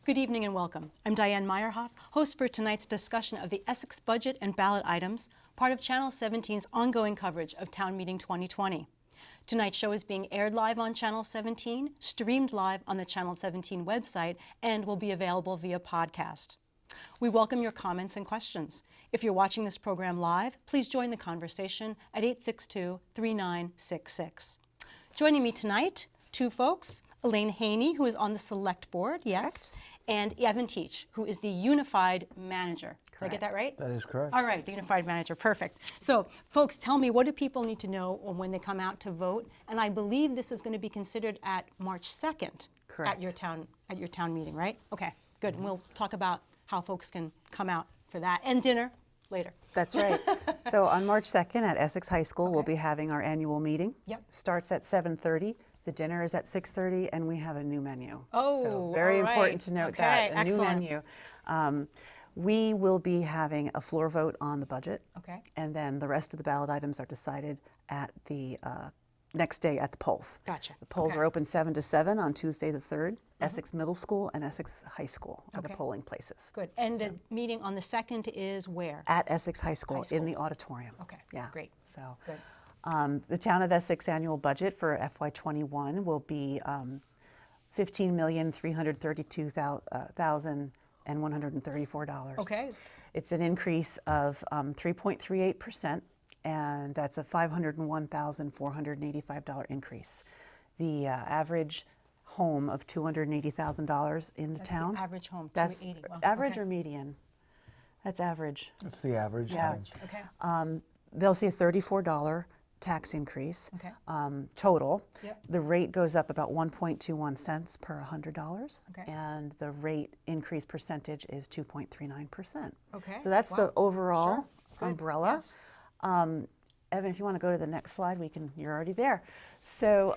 Good evening and welcome. I'm Diane Meyerhoff, host for tonight's discussion of the Essex budget and ballot items, part of Channel 17's ongoing coverage of Town Meeting 2020. Tonight's show is being aired live on Channel 17, streamed live on the Channel 17 website, and will be available via podcast. We welcome your comments and questions. If you're watching this program live, please join the conversation at 862-3966. Joining me tonight, two folks, Elaine Haney, who is on the Selectboard, yes, and Evan Teich, who is the Unified Manager. Did I get that right? That is correct. All right, the Unified Manager, perfect. So, folks, tell me, what do people need to know when they come out to vote? And I believe this is going to be considered at March 2nd at your town meeting, right? Okay, good. And we'll talk about how folks can come out for that and dinner later. That's right. So on March 2nd at Essex High School, we'll be having our annual meeting. Yep. Starts at 7:30. The dinner is at 6:30, and we have a new menu. Oh, so very important to note that, a excellent. new menu. We will be having a floor vote on the budget. Okay. And then the rest of the ballot items are decided at the next day at the polls. Gotcha. The polls are open 7 to 7 on Tuesday the 3rd. Essex Middle School and Essex High School are the polling places. Good. And the meeting on the 2nd is where? At Essex High School, in the auditorium. Okay, Yeah. great. So. Good. The Town of Essex annual budget for FY21 will be $15,332,134. Okay. It's an increase of 3.38%, and that's a $501,485 increase. The average home of $280,000 in the town. The average home, That's 280. Wow, average okay. or median? That's average. That's the average. Yeah. Okay. They'll see a $34 tax increase Okay. total. Yep. The rate goes up about 1.21 cents per $100, Okay. and the rate increase percentage is 2.39%. Okay. So that's the Wow. overall Sure. Good. umbrella. Yes. Evan, if you want to go to the next slide, you're already there. So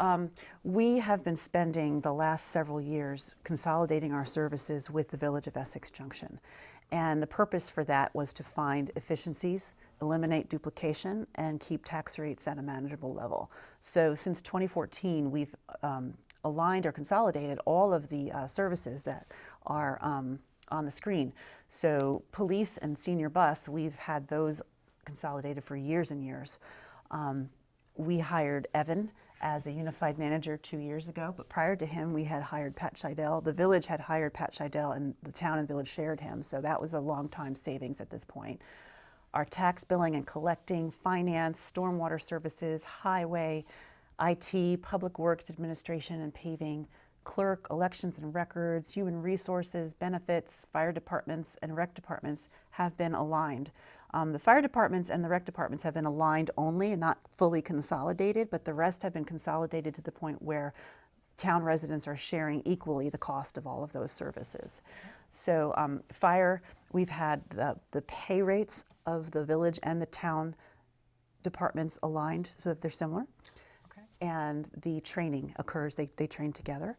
we have been spending the last several years consolidating our services with the Village of Essex Junction. And the purpose for that was to find efficiencies, eliminate duplication, and keep tax rates at a manageable level. So since 2014, we've aligned or consolidated all of the services that are on the screen. So police and senior bus, we've had those consolidated for years and years. We hired Evan as a unified manager 2 years ago, but prior to him, we had hired Pat Scheidel. The village had hired Pat Scheidel, and the town and village shared him, so that was a long time savings at this point. Our tax billing and collecting, finance, stormwater services, highway, IT, public works administration and paving, clerk, elections and records, human resources, benefits, fire departments, and rec departments have been aligned. The fire departments and the rec departments have been aligned only and not fully consolidated, but the rest have been consolidated to the point where town residents are sharing equally the cost of all of those services. So fire, we've had the pay rates of the village and the town departments aligned so that they're similar. Okay. And the training occurs, they train together.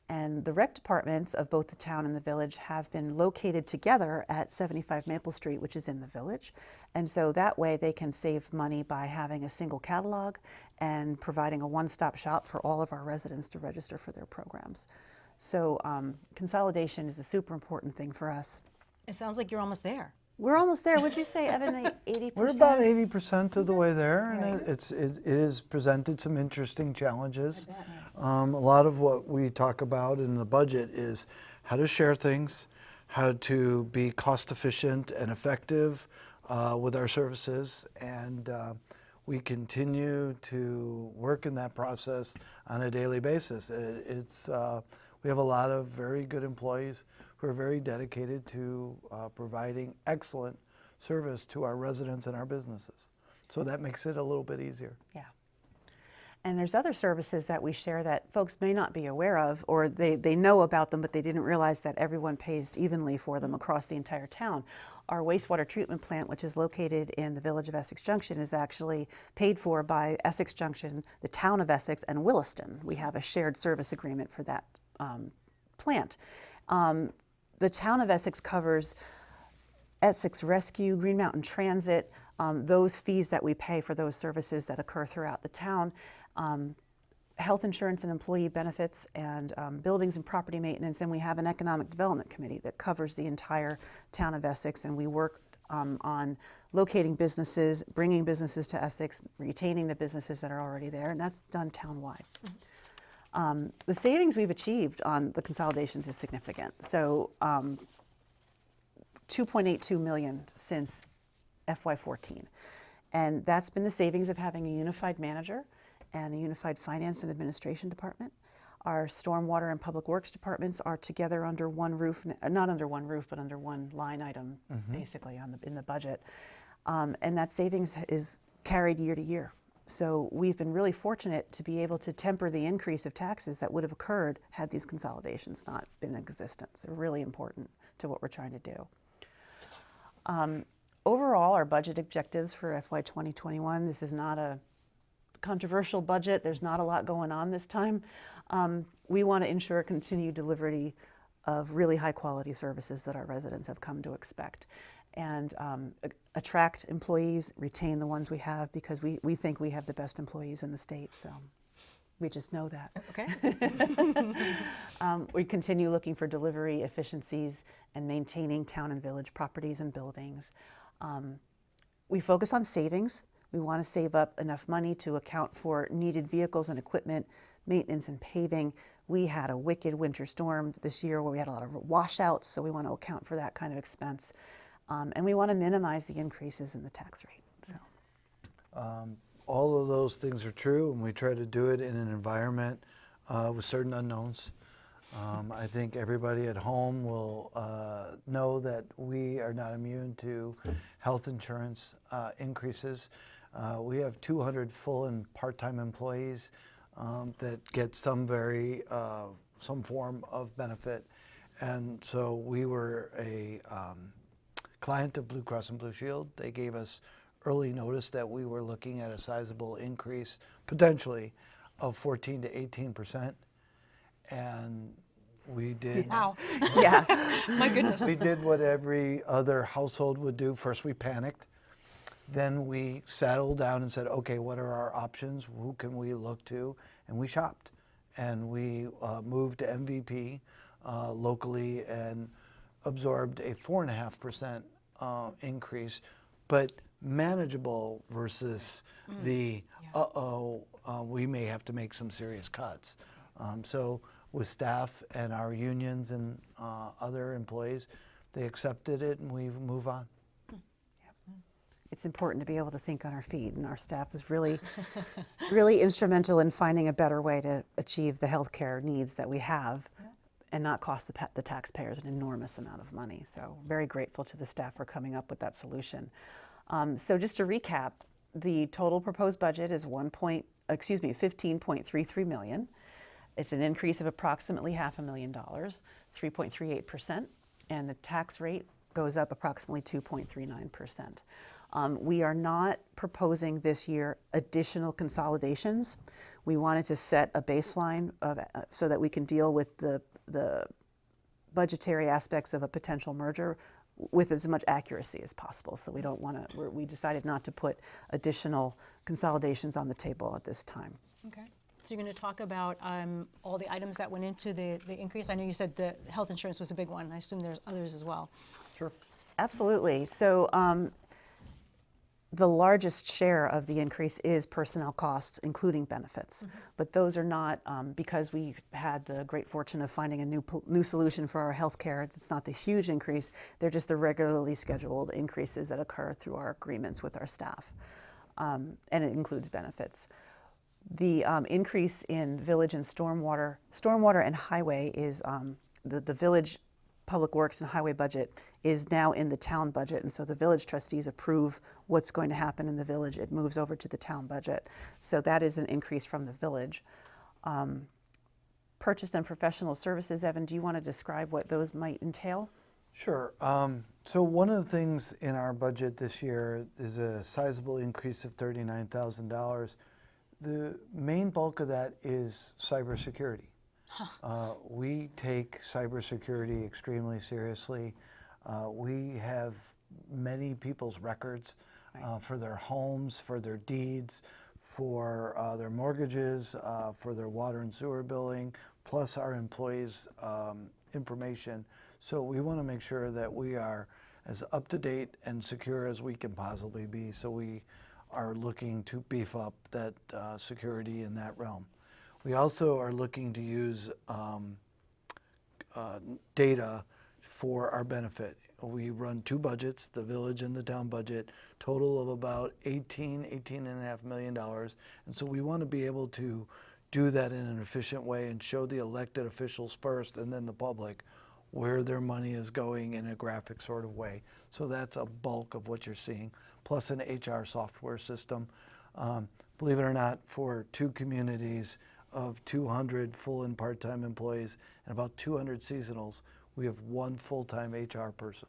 And the rec departments of both the town and the village have been located together at 75 Maple Street, which is in the village. And so that way they can save money by having a single catalog and providing a one-stop shop for all of our residents to register for their programs. So consolidation is a super important thing for us. It sounds like you're almost there. We're almost there. Would you say, Evan, 80%? We're about 80% of the way there, and it is presented some interesting challenges. A lot of what we talk about in the budget is how to share things, how to be cost efficient and effective with our services, and we continue to work in that process on a daily basis. We have a lot of very good employees who are very dedicated to providing excellent service to our residents and our businesses. So that makes it a little bit easier. Yeah. And there's other services that we share that folks may not be aware of, or they know about them, but they didn't realize that everyone pays evenly for them across the entire town. Our wastewater treatment plant, which is located in the village of Essex Junction, is actually paid for by Essex Junction, the town of Essex, and Williston. We have a shared service agreement for that plant. The town of Essex covers Essex Rescue, Green Mountain Transit, those fees that we pay for those services that occur throughout the town. health insurance and employee benefits and buildings and property maintenance, and we have an economic development committee that covers the entire town of Essex, and we work on locating businesses, bringing businesses to Essex, retaining the businesses that are already there, and that's done town-wide. The savings we've achieved on the consolidations is significant. So 2.82 million since FY14. And that's been the savings of having a unified manager and a unified finance and administration department. Our stormwater and public works departments are together under one roof, not under one roof, but under one line item, basically in the budget. And that savings is carried year to year. So we've been really fortunate to be able to temper the increase of taxes that would have occurred had these consolidations not been in existence. They're really important to what we're trying to do. Overall, our budget objectives for FY 2021, this is not a controversial budget. There's not a lot going on this time. We want to ensure continued delivery of really high quality services that our residents have come to expect, and attract employees, retain the ones we have, because we think we have the best employees in the state, so we just know that. Okay. We continue looking for delivery efficiencies and maintaining town and village properties and buildings. We focus on savings. We want to save up enough money to account for needed vehicles and equipment, maintenance and paving. We had a wicked winter storm this year where we had a lot of washouts, so we want to account for that kind of expense. And we want to minimize the increases in the tax rate. So. All of those things are true, and we try to do it in an environment with certain unknowns. I think everybody at home will know that we are not immune to health insurance increases. We have 200 full and part-time employees that get some form of benefit, and so we were a client of Blue Cross and Blue Shield. They gave us early notice that we were looking at a sizable increase, potentially, of 14 to 18%, and we did. Wow. Yeah. My goodness. We did what every other household would do. First, we panicked. Then we settled down and said, okay, what are our options? Who can we look to? And we shopped. And we moved to MVP locally and absorbed a 4.5% increase, but manageable versus the, we may have to make some serious cuts. So with staff and our unions and other employees, they accepted it and we move on. It's important to be able to think on our feet, and our staff was really, really instrumental in finding a better way to achieve the healthcare needs that we have and not cost the taxpayers an enormous amount of money. So very grateful to the staff for coming up with that solution. So just to recap, the total proposed budget is 15.33 million. It's an increase of approximately $500,000, 3.38%, and the tax rate goes up approximately 2.39%. We are not proposing this year additional consolidations. We wanted to set a baseline so that we can deal with the budgetary aspects of a potential merger with as much accuracy as possible. So we don't want to. We decided not to put additional consolidations on the table at this time. Okay. So you're going to talk about all the items that went into the increase. I know you said the health insurance was a big one. I assume there's others as well. Sure. Absolutely. So the largest share of the increase is personnel costs, including benefits. But those are not, because we had the great fortune of finding a new solution for our health care, it's not the huge increase, they're just the regularly scheduled increases that occur through our agreements with our staff. And it includes benefits. The increase in village and stormwater and highway is the village public works and highway budget is now in the town budget, and so the village trustees approve what's going to happen in the village. It moves over to the town budget. So that is an increase from the village. Purchase and professional services, Evan, do you want to describe what those might entail? Sure. So one of the things in our budget this year is a sizable increase of $39,000. The main bulk of that is cybersecurity. We take cybersecurity extremely seriously. We have many people's records for their homes, for their deeds, for their mortgages, for their water and sewer billing, plus our employees' information. So we want to make sure that we are as up-to-date and secure as we can possibly be. So we are looking to beef up that security in that realm. We also are looking to use data for our benefit. We run two budgets, the village and the town budget, total of about $18.5 million. And so we want to be able to do that in an efficient way and show the elected officials first and then the public where their money is going in a graphic sort of way. So that's a bulk of what you're seeing, plus an HR software system. Believe it or not, for two communities of 200 full and part-time employees and about 200 seasonals, we have one full-time HR person.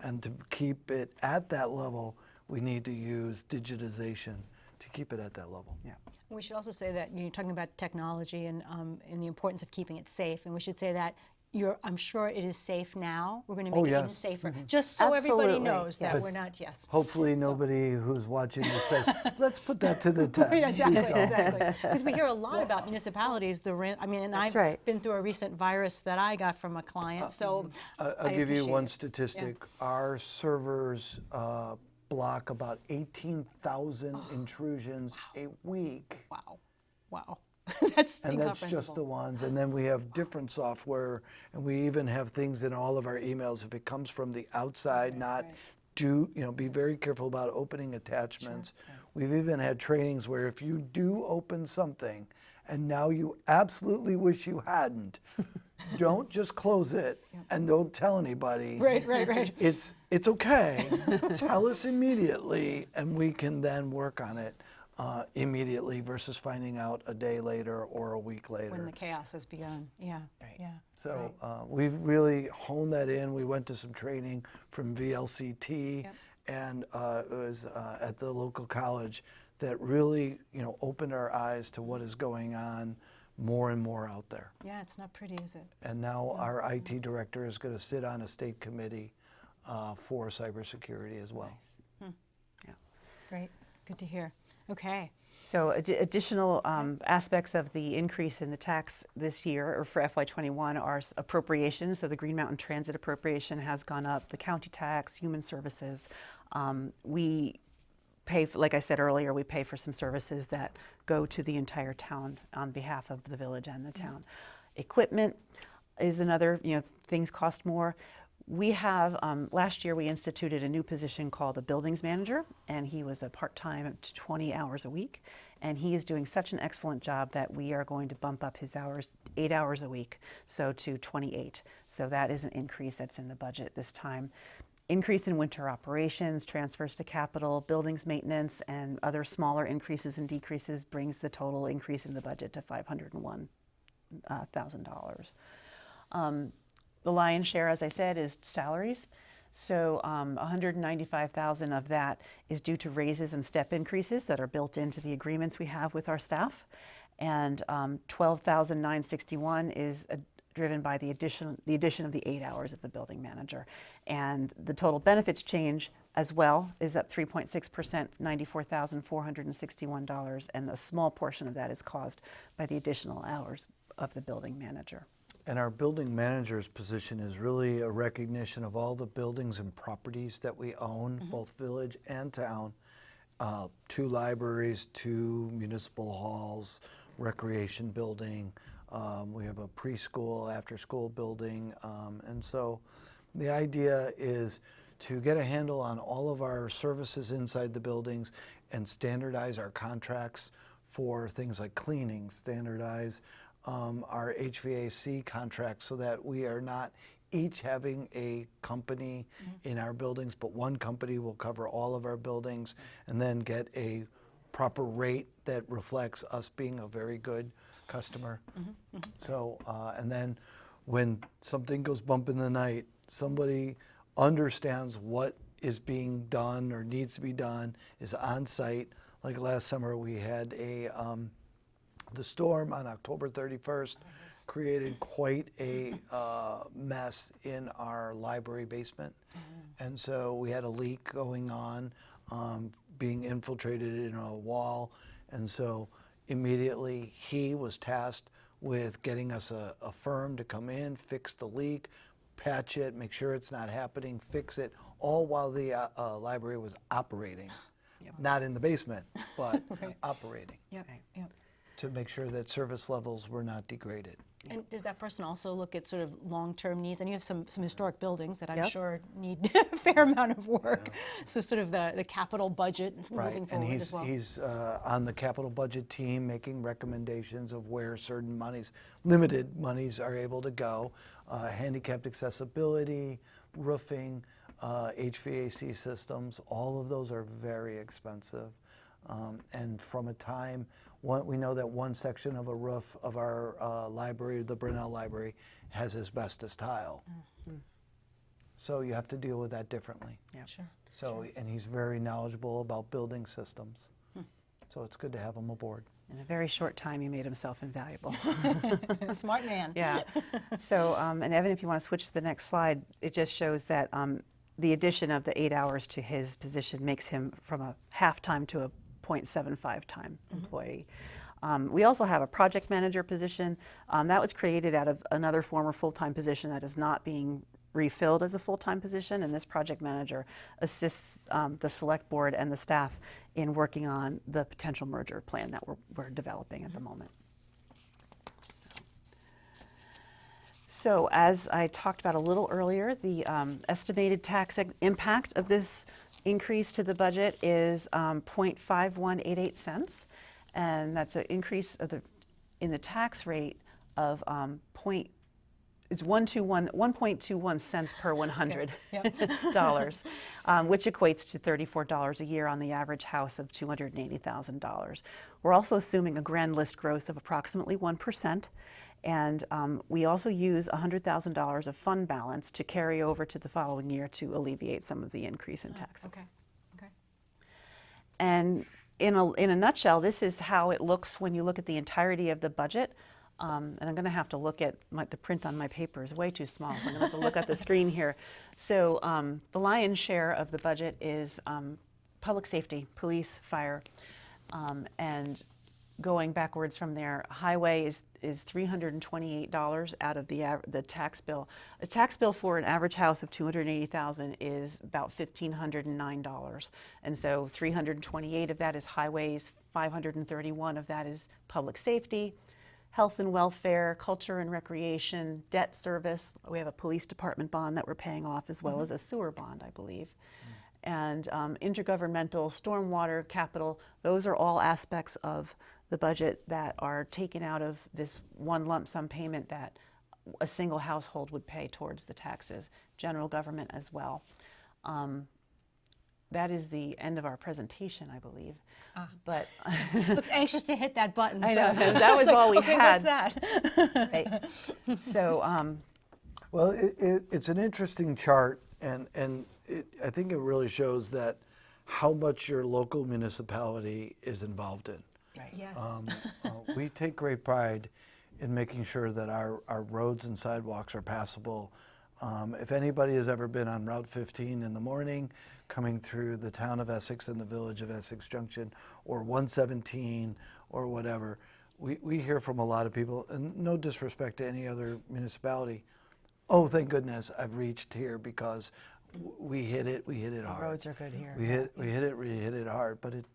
And to keep it at that level, we need to use digitization to keep it at that level. Yeah. We should also say that you're talking about technology and the importance of keeping it safe, and we should say that I'm sure it is safe now. We're going to make it even safer, just so everybody Absolutely. knows that Yes. we're not, yes. Hopefully nobody who's watching this says, let's put that to the test. Exactly. Because we hear a lot about municipalities, and That's I've right. been through a recent virus that I got from a client, so I'll give you one statistic. Our servers block about 18,000 intrusions a week. Wow. That's And that's just the incomprehensible. ones. And then we have different software, and we even have things in all of our emails. If it comes from the outside, be very careful about opening attachments. We've even had trainings where if you do open something and now you absolutely wish you hadn't, don't just close it and don't tell anybody. Right. It's okay. Tell us immediately, and we can then work on it immediately versus finding out a day later or a week later. When the chaos has begun, yeah. So we've really honed that in. We went to some training from VLCT, and it was at the local college that really, opened our eyes to what is going on more and more out there. Yeah, it's not pretty, is it? And now our IT director is going to sit on a state committee for cybersecurity as well. Yeah. Great, good to hear. Okay. So additional aspects of the increase in the tax this year, or for FY21, are appropriations. So the Green Mountain Transit appropriation has gone up, the county tax, human services. We pay, like I said earlier, we pay for some services that go to the entire town on behalf of the village and the town. Equipment is another, things cost more. We have, last year we instituted a new position called a buildings manager, and he was a part-time 20 hours a week, and he is doing such an excellent job that we are going to bump up his hours 8 hours a week, so to 28. So that is an increase that's in the budget this time. Increase in winter operations, transfers to capital, buildings maintenance, and other smaller increases and decreases brings the total increase in the budget to $501,000. The lion's share, as I said, is salaries. So $195,000 of that is due to raises and step increases that are built into the agreements we have with our staff. And $12,961 is driven by the addition of the 8 hours of the building manager. And the total benefits change as well is up 3.6%, $94,461, and a small portion of that is caused by the additional hours of the building manager. And our building manager's position is really a recognition of all the buildings and properties that we own, both village and town. 2 libraries, 2 municipal halls, recreation building. We have a preschool, after-school building. And so the idea is to get a handle on all of our services inside the buildings and standardize our contracts for things like cleaning, standardize our HVAC contracts so that we are not each having a company in our buildings, but one company will cover all of our buildings and then get a proper rate that reflects us being a very good customer. So, and then when something goes bump in the night, somebody understands what is being done or needs to be done, is on site. Like last summer we had the storm on October 31st created quite a mess in our library basement. And so we had a leak going on, being infiltrated in a wall. And so immediately he was tasked with getting us a firm to come in, fix the leak, patch it, make sure it's not happening, fix it, all while the library was operating. Not in the basement, but operating, Yep. Yep. to make sure that service levels were not degraded. And does that person also look at sort of long-term needs? And you have some historic buildings that I'm Yep. sure need a fair amount of work. So sort of the capital budget moving forward and as well. he's on the capital budget team making recommendations of where certain monies, limited monies, are able to go. Handicapped accessibility, roofing, HVAC systems, all of those are very expensive. And from a time, we know that one section of a roof of our library, the Brunel Library, has asbestos tile. So you have to deal with that differently. Yeah. Sure. So, and he's very knowledgeable about building systems. So it's good to have him aboard. In a very short time, he made himself invaluable. A smart man. Yeah. So, and Evan, if you want to switch to the next slide, it just shows that the addition of the 8 hours to his position makes him from a half-time to a 0.75 time employee. We also have a project manager position. That was created out of another former full-time position that is not being refilled as a full-time position, and this project manager assists the select board and the staff in working on the potential merger plan that we're developing at the moment. So as I talked about a little earlier, the estimated tax impact of this increase to the budget is 0.5188 cents, and that's an increase of in the tax rate of 1.21 cents per 100 dollars, which equates to $34 a year on the average house of $280,000. We're also assuming a grand list growth of approximately 1%. And we also use $100,000 of fund balance to carry over to the following year to alleviate some of the increase in taxes. Okay. Okay. And in a nutshell, this is how it looks when you look at the entirety of the budget. And I'm going to have to look at the print on my paper is way too small. So I'm going to have to look at the screen here. So the lion's share of the budget is public safety, police, fire, and going backwards from there, highway is $328 out of the tax bill. A tax bill for an average house of $280,000 is about $1,509, and so 328 of that is highways, 531 of that is public safety, health and welfare, culture and recreation, debt service. We have a police department bond that we're paying off, as well as a sewer bond, I believe. And intergovernmental, stormwater, capital, those are all aspects of the budget that are taken out of this one lump sum payment that a single household would pay towards the taxes, general government as well. That is the end of our presentation, I believe. But Looked anxious to hit that button. I so know, that was all we okay, had. what's that? Right. So, Well, it's an interesting chart, and I think it really shows that how much your local municipality is involved in. right. Yes. We take great pride in making sure that our roads and sidewalks are passable. If anybody has ever been on Route 15 in the morning, coming through the town of Essex and the village of Essex Junction, or 117, or whatever, we hear from a lot of people, and no disrespect to any other municipality, oh, thank goodness I've reached here because we hit it hard. Roads are good here. We hit it hard, but it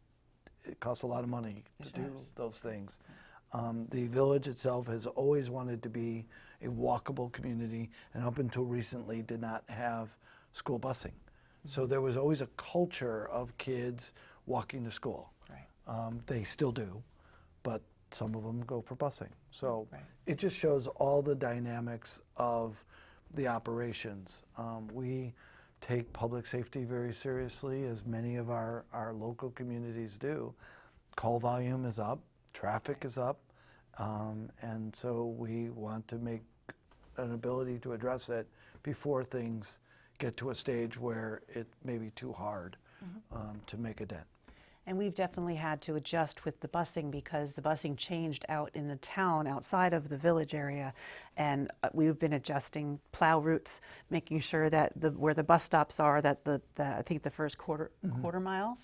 costs a lot of money to do those things. The village itself has always wanted to be a walkable community, and up until recently did not have school busing. So there was always a culture of kids walking to school. Right. They still do, but some of them go for busing. So Right. it just shows all the dynamics of the operations. We take public safety very seriously, as many of our local communities do. Call volume is up, traffic is up, and so we want to make an ability to address it before things get to a stage where it may be too hard to make a dent. And we've definitely had to adjust with the busing because the busing changed out in the town outside of the village area. And we've been adjusting plow routes, making sure that where the bus stops are, that I think the first quarter mile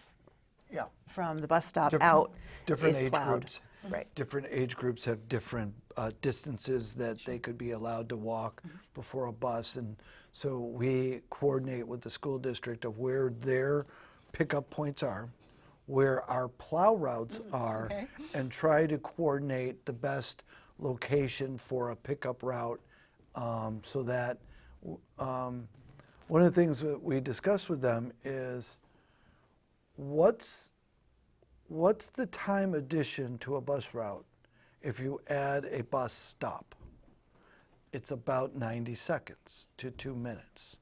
Yeah. from the bus stop Different- out different is age plowed. groups. Right. Different age groups have different distances that they could be allowed to walk before a bus. And so we coordinate with the school district of where their pickup points are, where our plow routes are, Okay. and try to coordinate the best location for a pickup route so that one of the things that we discussed with them is what's the time addition to a bus route if you add a bus stop? It's about 90 seconds to 2 minutes.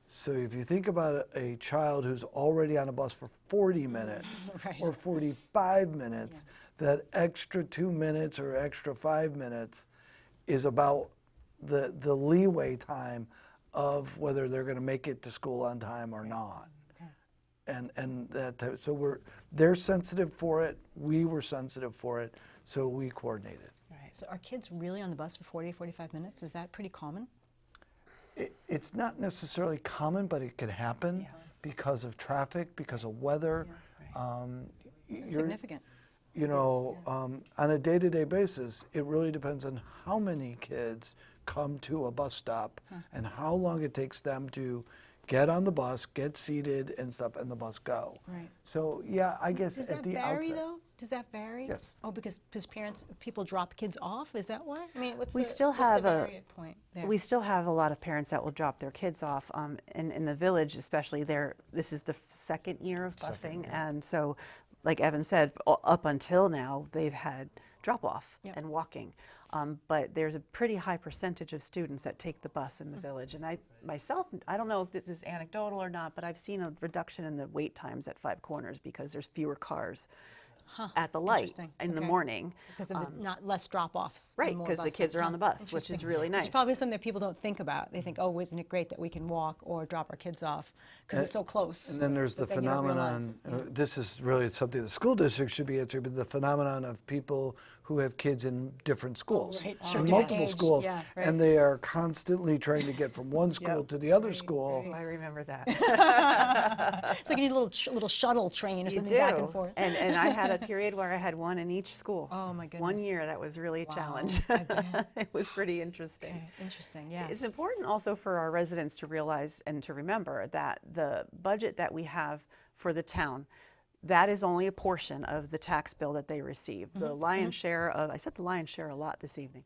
So if you think about a child who's already on a bus for 40 minutes Right. or 45 minutes, that extra 2 minutes or extra 5 minutes is about the leeway time of whether they're going to make it to school on time or not. And that type, so they're sensitive for it. We were sensitive for it, so we coordinated. Right. So are kids really on the bus for 40, 45 minutes? Is that pretty common? It's not necessarily common, but it can happen because of traffic, because of weather. That's significant. You know, on a day-to-day basis, it really depends on how many kids come to a bus stop and how long it takes them to get on the bus, get seated and stuff, and the bus go. Right. So yeah, I guess Does at that the vary outset. though? Does that vary? Yes. Oh, because people drop kids off. Is that why? I mean, what's We the still what's the have variant point there? We still have a lot of parents that will drop their kids off. In the village, especially, this is the second year of busing, and so, like Evan said, up until now they've had drop-off and walking. But there's a pretty high percentage of students that take the bus in the village. And I don't know if this is anecdotal or not, but I've seen a reduction in the wait times at Five Corners because there's fewer cars at the light Interesting. in the Okay. morning. Because of the not less drop-offs. Right, and more because the buses. kids are on the bus, which Interesting. is really nice. It's probably something that people don't think about. They think, oh, isn't it great that we can walk or drop our kids off because it's so close. And then there's the But then you don't phenomenon, realize. this is really something the school district should be answering, but the phenomenon of people who have kids in different schools, right, in sure, different multiple age, schools, yeah, right. and they are constantly trying to get from one school to the other school. Oh, I remember that. It's like you need a little shuttle train or You something do. back and forth. And I had a period where I had one in each school. Oh, my 1 goodness. year, that was really a Wow, challenge. I bet. It was pretty interesting. Okay, interesting, yes. It's important also for our residents to realize and to remember that the budget that we have for the town, that is only a portion of the tax bill that they receive. The lion's share of, I said the lion's share a lot this evening,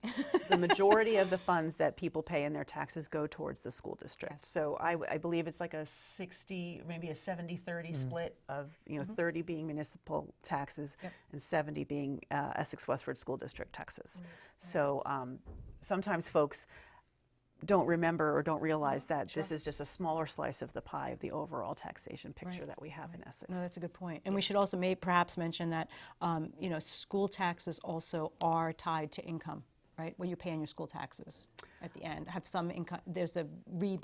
the majority of the funds that people pay in their taxes go towards the school district. So I believe it's like a 60, maybe a 70-30 split of, 30 being municipal taxes and 70 being Essex Westford School District taxes. So sometimes folks don't remember or don't realize that this is just a smaller slice of the pie of the overall taxation picture that we have in Essex. No, that's a good point. And we should also perhaps mention that, school taxes also are tied to income, right? What you pay on your school taxes at the end. Have some income, there's a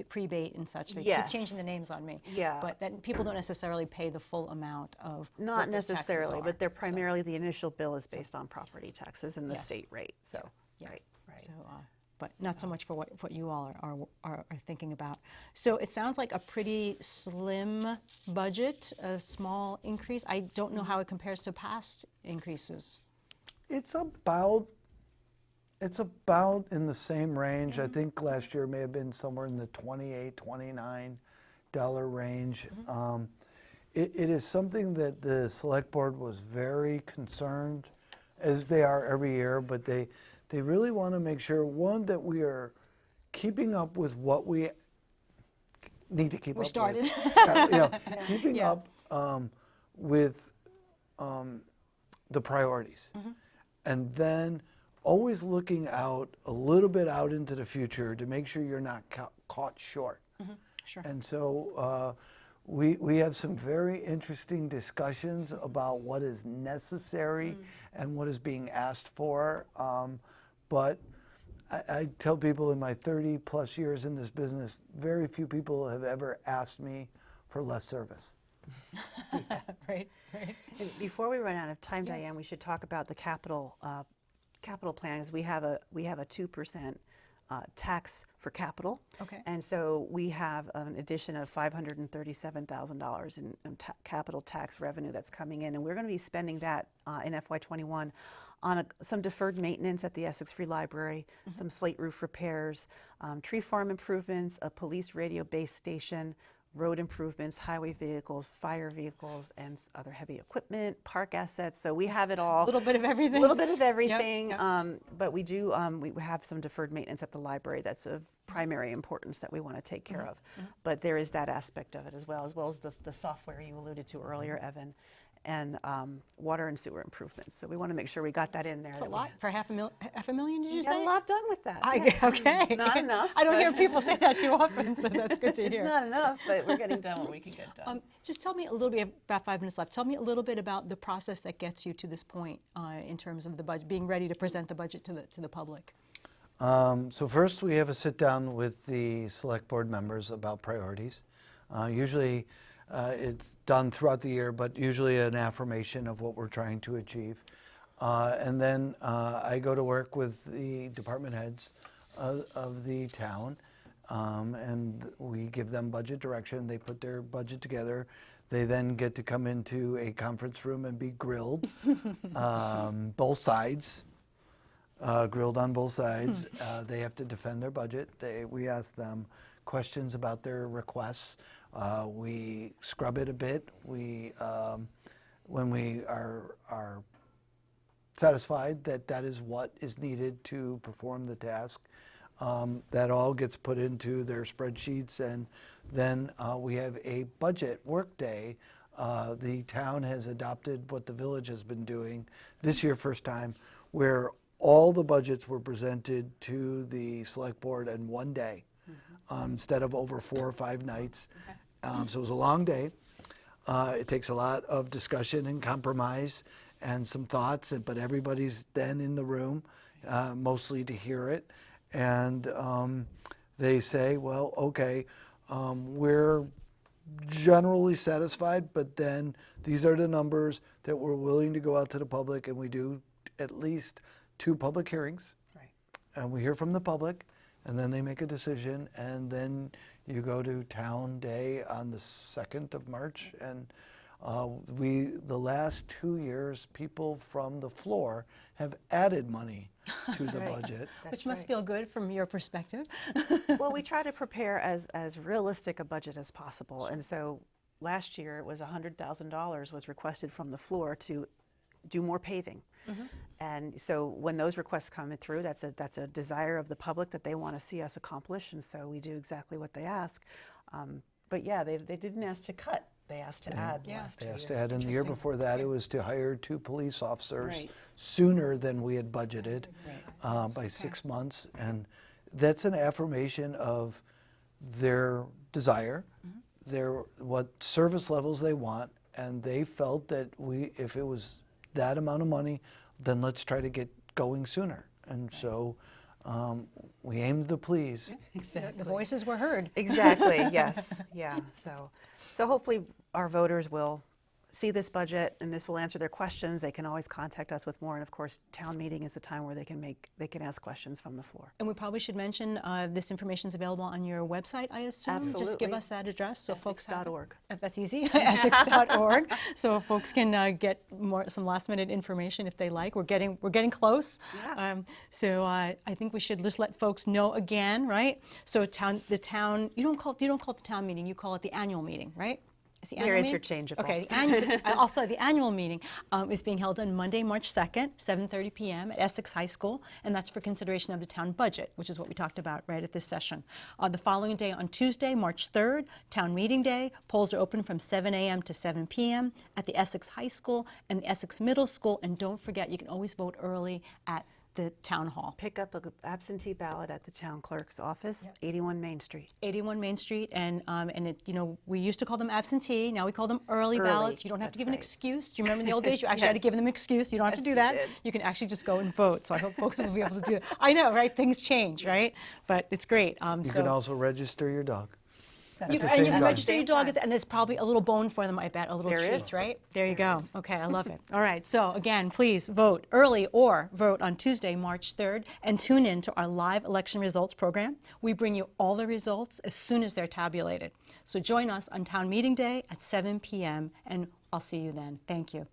prebate and such. They keep Yes. changing the names on me. Yeah. But then people don't necessarily pay the full amount of Not what those taxes necessarily, are. but they're primarily, the initial bill is based on property taxes and the Yes. state rate, so, Yeah. right. So, but not so much for what you all are thinking about. So it sounds like a pretty slim budget, a small increase. I don't know how it compares to past increases. It's about in the same range. I think last year may have been somewhere in the $28, $29 range. It is something that the select board was very concerned, as they are every year, but they really want to make sure, one, that we are keeping up with what we need to keep up with. We started. Keeping up with the priorities. And then always looking out a little bit out into the future to make sure you're not caught short. Sure. And so we have some very interesting discussions about what is necessary and what is being asked for. But I tell people in my 30 plus years in this business, very few people have ever asked me for less service. Right. And before we run out of time, Yes. Diane, we should talk about the capital plans. We have a 2% tax for capital. Okay. And so we have an addition of $537,000 in capital tax revenue that's coming in, and we're going to be spending that in FY21 on some deferred maintenance at the Essex Free Library, some slate roof repairs, tree farm improvements, a police radio base station, road improvements, highway vehicles, fire vehicles, and other heavy equipment, park assets. So we have it all. A little bit of everything. A little bit of everything. Yep. But we do, we have some deferred maintenance at the library that's of primary importance that we want to take care of. But there is that aspect of it as well as the software you alluded to earlier, Evan, and water and sewer improvements. So we want to make sure we got that in there. It's a lot for half a million, did you Got say? a lot done with that. Okay. Not enough. I don't hear people say that too often, so that's good to hear. It's not enough, but we're getting done what we can get done. Just tell me a little bit, about 5 minutes left, tell me a little bit about the process that gets you to this point in terms of the budget, being ready to present the budget to the public. So first we have a sit down with the select board members about priorities. Usually it's done throughout the year, but usually an affirmation of what we're trying to achieve. And then I go to work with the department heads of the town, and we give them budget direction. They put their budget together. They then get to come into a conference room and be grilled, both sides. Grilled on both sides. They have to defend their budget. We ask them questions about their requests. We scrub it a bit. When we are satisfied that that is what is needed to perform the task, that all gets put into their spreadsheets, and then we have a budget work day. The town has adopted what the village has been doing this year, first time, where all the budgets were presented to the select board in one day, instead of over 4 or 5 nights. So it was a long day. It takes a lot of discussion and compromise and some thoughts, but everybody's then in the room, mostly to hear it. And they say, well, okay, we're generally satisfied, but then these are the numbers that we're willing to go out to the public, and we do at least 2 public hearings, Right. and we hear from the public, and then they make a decision, and then you go to town day on the 2nd of March, and the last 2 years, people from the floor have added money to the budget. Which must feel good from your perspective. Well, we try to prepare as realistic a budget as possible, and so last year it was $100,000 was requested from the floor to do more paving. And so when those requests come through, that's a desire of the public that they want to see us accomplish, and so we do exactly what they ask. But yeah, they didn't ask to cut. They asked to add the last 2 They years. asked to add, and the year before that, it was to hire 2 police officers Right. sooner than we had budgeted, by 6 months. And that's an affirmation of their desire, what service levels they want, and they felt that if it was that amount of money, then let's try to get going sooner. And so we aimed to please. Exactly. The voices were heard. Exactly. Yes. Yeah. So hopefully our voters will see this budget, and this will answer their questions. They can always contact us with more, and of course, town meeting is the time where they can ask questions from the floor. And we probably should mention this information is available on your website, I assume. Just give Absolutely. us that address so folks have. Essex.org. That's easy. Essex.org. So folks can get some last-minute information if they like. We're getting close. Yeah. So I think we should just let folks know again, right? So the town. You don't call it the town meeting. You call it the annual meeting, right? Is the They're annual meeting? interchangeable. Okay. Also, the annual meeting is being held on Monday, March 2nd, 7:30 p.m. at Essex High School, and that's for consideration of the town budget, which is what we talked about right at this session. The following day, on Tuesday, March 3rd, town meeting day. Polls are open from 7 a.m. to 7 p.m. at the Essex High School and the Essex Middle School, and don't forget, you can always vote early at the town hall. Pick up an absentee ballot at the town clerk's office, 81 Main Street. 81 Main Street, and we used to call them absentee. Now we call them early ballots. You don't have to that's give an right. excuse. Do you remember in the old days? You actually had to give them an excuse. You don't have to Yes, do you that. did. You can actually just go and vote. So I hope folks will be able to do that. I know, right? Things change, right? But it's great. You can also register your dog. That's the right. same And you can time. register your dog, and there's probably a little bone for them, I bet, a little There treat, is. right? There you go. Okay, I love it. All right, so again, please vote early or vote on Tuesday, March 3rd, and tune in to our live election results program. We bring you all the results as soon as they're tabulated. So join us on Town Meeting Day at 7 p.m., and I'll see you then. Thank you.